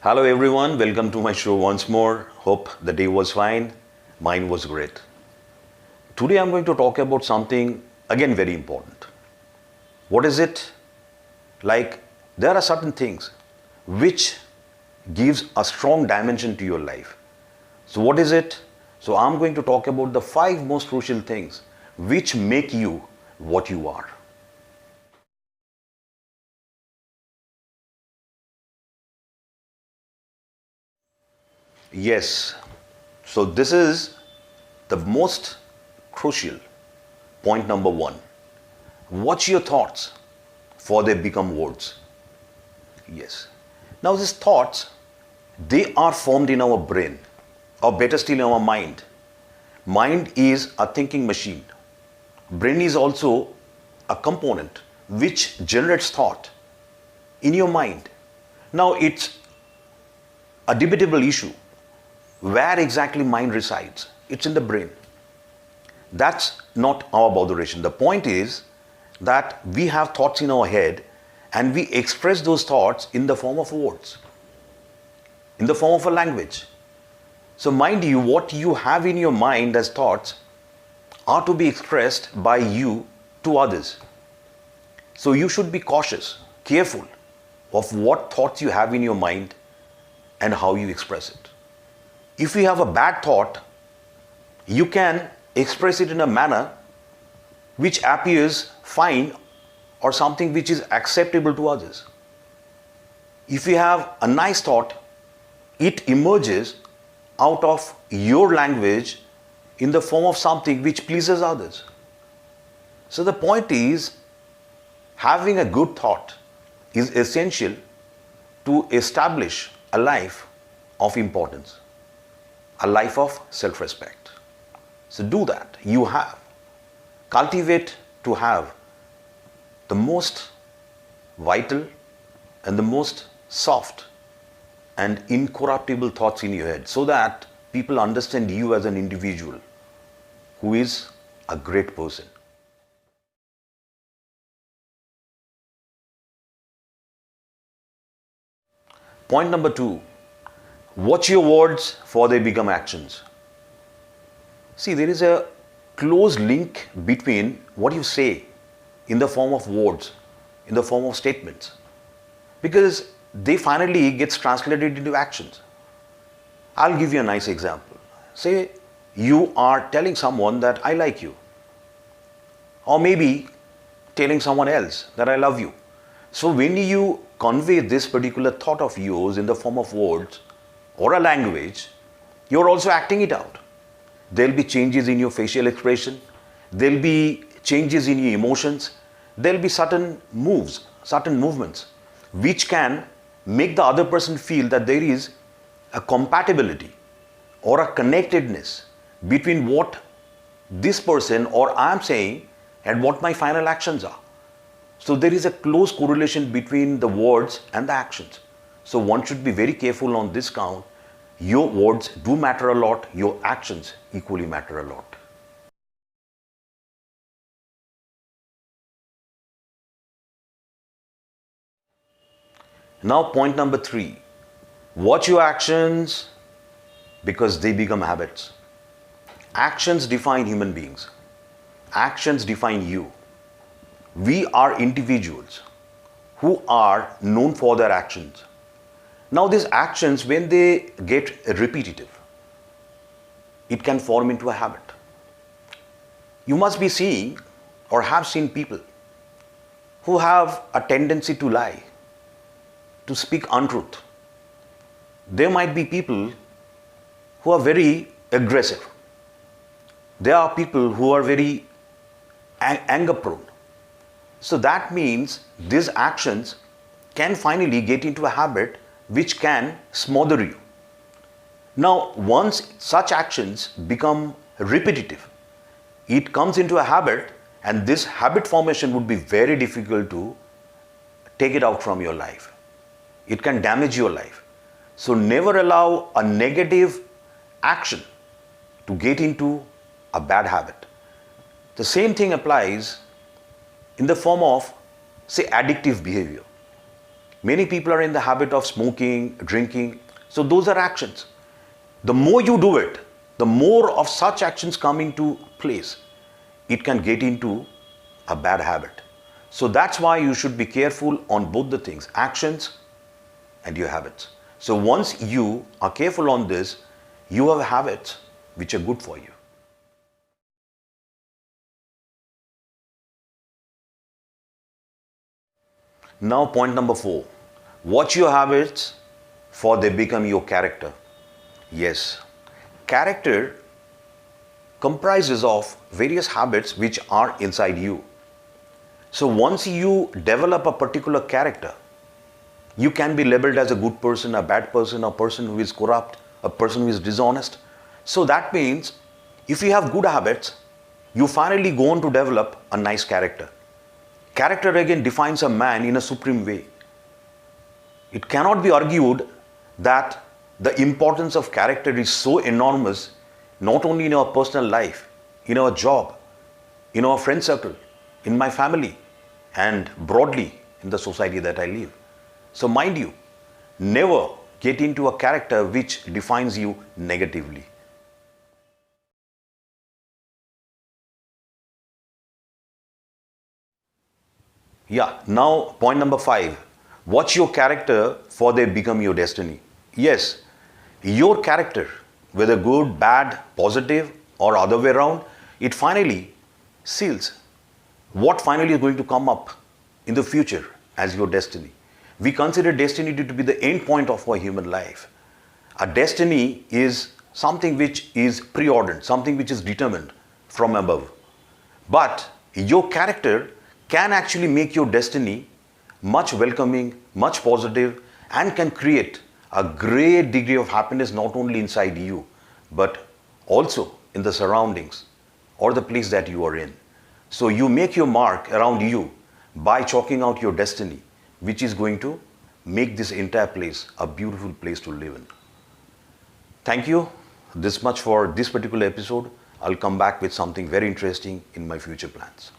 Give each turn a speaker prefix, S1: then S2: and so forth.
S1: Hello everyone, welcome to my show once more. Hope the day was fine. Mine was great. Today I'm going to talk about something again very important. What is it? Like there are certain things which gives a strong dimension to your life. So what is it? So I'm going to talk about the 5 most crucial things which make you what you are. Yes, so this is the most crucial point number 1. Watch your thoughts for they become words. Yes. Now these thoughts, they are formed in our brain, or better still in our mind. Mind is a thinking machine. Brain is also a component which generates thought in your mind. Now it's a debatable issue. Where exactly mind resides? It's in the brain. That's not our botheration. The point is that we have thoughts in our head and we express those thoughts in the form of words, in the form of a language. So mind you, what you have in your mind as thoughts are to be expressed by you to others. So you should be cautious, careful of what thoughts you have in your mind and how you express it. If you have a bad thought, you can express it in a manner which appears fine or something which is acceptable to others. If you have a nice thought, it emerges out of your language in the form of something which pleases others. So the point is, having a good thought is essential to establish a life of importance, a life of self-respect. So do that. You have. Cultivate to have the most vital and the most soft and incorruptible thoughts in your head so that people understand you as an individual who is a great person. Point number 2. Watch your words for they become actions. See, there is a close link between what you say in the form of words, in the form of statements, because they finally gets translated into actions. I'll give you a nice example. Say you are telling someone that I like you, or maybe telling someone else that I love you. So when you convey this particular thought of yours in the form of words or a language, you're also acting it out. There'll be changes in your facial expression. There'll be changes in your emotions. There'll be certain moves, certain movements, which can make the other person feel that there is a compatibility or a connectedness between what this person or I am saying and what my final actions are. So there is a close correlation between the words and the actions. So one should be very careful on this count. Your words do matter a lot, your actions equally matter a lot. Now point number 3, watch your actions because they become habits. Actions define human beings. Actions define you. We are individuals who are known for their actions. Now these actions, when they get repetitive, it can form into a habit. You must be seeing or have seen people who have a tendency to lie, to speak untruth. There might be people who are very aggressive. There are people who are very anger prone. So that means these actions can finally get into a habit which can smother you. Now, once such actions become repetitive, it comes into a habit, and this habit formation would be very difficult to take it out from your life. It can damage your life. So never allow a negative action to get into a bad habit. The same thing applies in the form of, say, addictive behavior. Many people are in the habit of smoking, drinking. So those are actions. The more you do it, the more of such actions come into place. It can get into a bad habit. So that's why you should be careful on both the things, actions and your habits. So once you are careful on this, you have habits which are good for you. Now point number 4, watch your habits for they become your character. Yes, character comprises of various habits which are inside you. So once you develop a particular character, you can be labeled as a good person, a bad person, a person who is corrupt, a person who is dishonest. So that means if you have good habits, you finally go on to develop a nice character. Character again defines a man in a supreme way. It cannot be argued that the importance of character is so enormous, not only in our personal life, in our job, in our friend circle, in my family, and broadly in the society that I live. So mind you, never get into a character which defines you negatively. Yeah, now point number 5, watch your character for they become your destiny. Yes, your character, whether good, bad, positive or other way around, it finally seals what finally is going to come up in the future as your destiny. We consider destiny to be the end point of our human life. A destiny is something which is preordained, something which is determined from above. But your character can actually make your destiny much welcoming, much positive, and can create a great degree of happiness not only inside you, but also in the surroundings or the place that you are in. So you make your mark around you by chalking out your destiny, which is going to make this entire place a beautiful place to live in. Thank you. This much for this particular episode. I'll come back with something very interesting in my future plans.